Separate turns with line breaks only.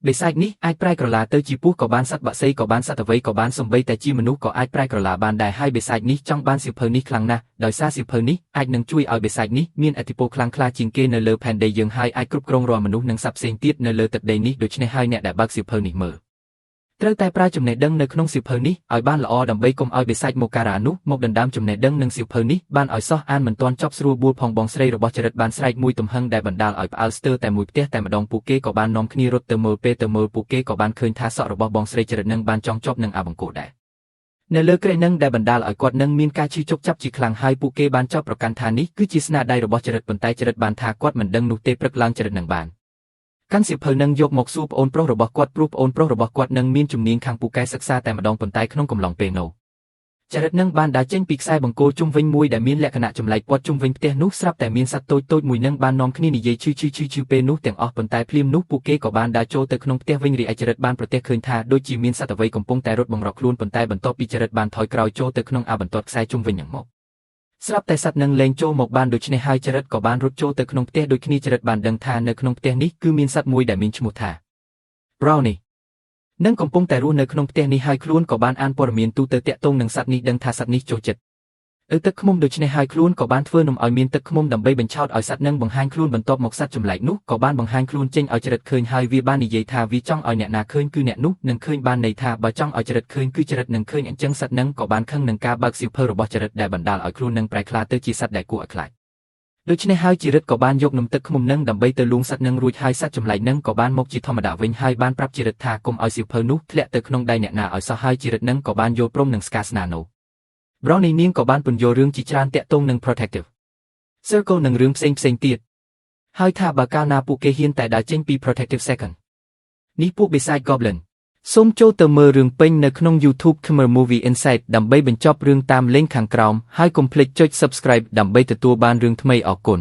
បិសាចនេះអាចប្រែក្រឡាទៅជាពស់ក៏បានសត្វបក្សីក៏បានសត្វអ្វីក៏បានសូម្បីតែជាមនុស្សក៏អាចប្រែក្រឡាបានដែរហើយបិសាចនេះចង់បានសៀវភៅនេះខ្លាំងណាស់ដោយសារសៀវភៅនេះអាចនឹងជួយឲ្យបិសាចនេះមានឥទ្ធិពលខ្លាំងក្លាជាងគេនៅលើផែនដីយើងហើយអាចគ្រប់គ្រងរាល់មនុស្សនិងសត្វផ្សេងទៀតនៅលើទឹកដីនេះដូច្នេះហើយអ្នកដែលបើកសៀវភៅនេះមើលត្រូវតែប្រើចំណេះដឹងនៅក្នុងសៀវភៅនេះឲ្យបានល្អដើម្បីកុំឲ្យបិសាចមកការ៉ានោះមកដណ្ដើមចំណេះដឹងនឹងសៀវភៅនេះបានឲ្យសោះអានមិនទាន់ចប់ស្រួលបួលផងបងស្រីរបស់ចរិតបានស្រែកមួយទំហឹងដែលបណ្ដាលឲ្យផ្អើលស្ទើរតែមួយផ្ទះតែម្ដងពួកគេក៏បាននាំគ្នារត់ទៅមើលពេលទៅមើលពួកគេក៏បានឃើញថាសក់របស់បងស្រីចរិតនឹងបានចងជាប់នឹងអាបង្គោលដែរនៅលើក្រែនឹងដែលបណ្ដាលឲ្យគាត់នឹងមានការឈឺជុកចាប់ជាខ្លាំងហើយពួកគេបានចោទប្រកាន់ថានេះគឺជាស្នាដៃរបស់ចរិតប៉ុន្តែចរិតបានថាគាត់មិនដឹងនោះទេព្រឹកឡើងចរិតនឹងបានកាន់សៀវភៅនឹងយកមកសួរប្អូនប្រុសរបស់គាត់ព្រោះប្អូនប្រុសរបស់គាត់នឹងមានជំនាញខាងពូកែសិក្សាតែម្ដងប៉ុន្តែក្នុងកំឡុងពេលនោះចរិតនឹងបានដើរចេញពីខ្សែបង្គោលជុំវិញមួយដែលមានលក្ខណៈចម្លែកព័ទ្ធជុំវិញផ្ទះនោះស្រាប់តែមានសត្វតូចមួយនឹងបាននាំគ្នានិយាយឈឺពេលនោះទាំងអស់ប៉ុន្តែភ្លាមនោះពួកគេក៏បានដើរចូលទៅក្នុងផ្ទះវិញរីឯចរិតបានប្រទះឃើញថាដូចជាមានសត្វអ្វីកំពុងតែរត់បង្រក់ខ្លួនប៉ុន្តែបន្ទាប់ពីចរិតបានថយក្រោយចូលទៅក្នុងអាបន្ទាត់ខ្សែជុំវិញយ៉ាងមកស្រាប់តែសត្វនឹងលែងចូលមកបានដូច្នេះហើយចរិតក៏បានរត់ចូលទៅក្នុងផ្ទះដូចគ្នាចរិតបានដឹងថានៅក្នុងផ្ទះនេះគឺមានសត្វមួយដែលមានឈ្មោះថា Brownie នឹងកំពុងតែរស់នៅក្នុងផ្ទះនេះហើយខ្លួនក៏បានអានព័ត៌មានទូទៅតាក់ទងនឹងសត្វនេះដឹងថាសត្វនេះចូលចិត្តទឹកឃ្មុំដូច្នេះហើយខ្លួនក៏បានធ្វើនំឲ្យមានទឹកឃ្មុំដើម្បីបញ្ឆោតឲ្យសត្វនឹងបង្ហាញខ្លួនបន្ទាប់មកសត្វចម្លែកនោះក៏បានបង្ហាញខ្លួនចេញឲ្យចរិតឃើញហើយវាបាននិយាយថាវាចង់ឲ្យអ្នកណាឃើញគឺអ្នកនោះនឹងឃើញបានន័យថាបើចង់ឲ្យចរិតឃើញគឺចរិតនឹងឃើញអញ្ចឹងសត្វនឹងក៏បានខឹងនឹងការបើកសៀវភៅរបស់ចរិតដែលបណ្ដាលឲ្យខ្លួននឹងប្រែក្លាយទៅជាសត្វដែលគួរឲ្យខ្លាចដូច្នេះហើយចរិតក៏បានយកនំទឹកឃ្មុំនឹងដើម្បីទៅលួងសត្វនឹងរួចហើយសត្វចម្លែកនឹងក៏បានមកជាធម្មតាវិញហើយបានប្រាប់ចរិតថាកុំឲ្យសៀវភៅនោះធ្លាក់ទៅក្នុងដៃអ្នកណាឲ្យសោះហើយចរិតនឹងក៏បានយល់ព្រមនឹងស្ការស្នានោះBrownie នាងក៏បានពន្យល់រឿងជាច្រើនតាក់ទងនឹង Protective Circle និងរឿងផ្សេងទៀតហើយថាបើកាលណាពួកគេហ៊ានតែដើរចេញពី Protective Second នេះពួក Beside Goblin សូមចូលទៅមើលរឿងពេញនៅក្នុង YouTube Khmer Movie Insight ដើម្បីបញ្ចប់រឿងតាមលេខខាងក្រោមហើយកុំភ្លេចចុច Subscribe ដើម្បីទទួលបានរឿងថ្មីអរគុណ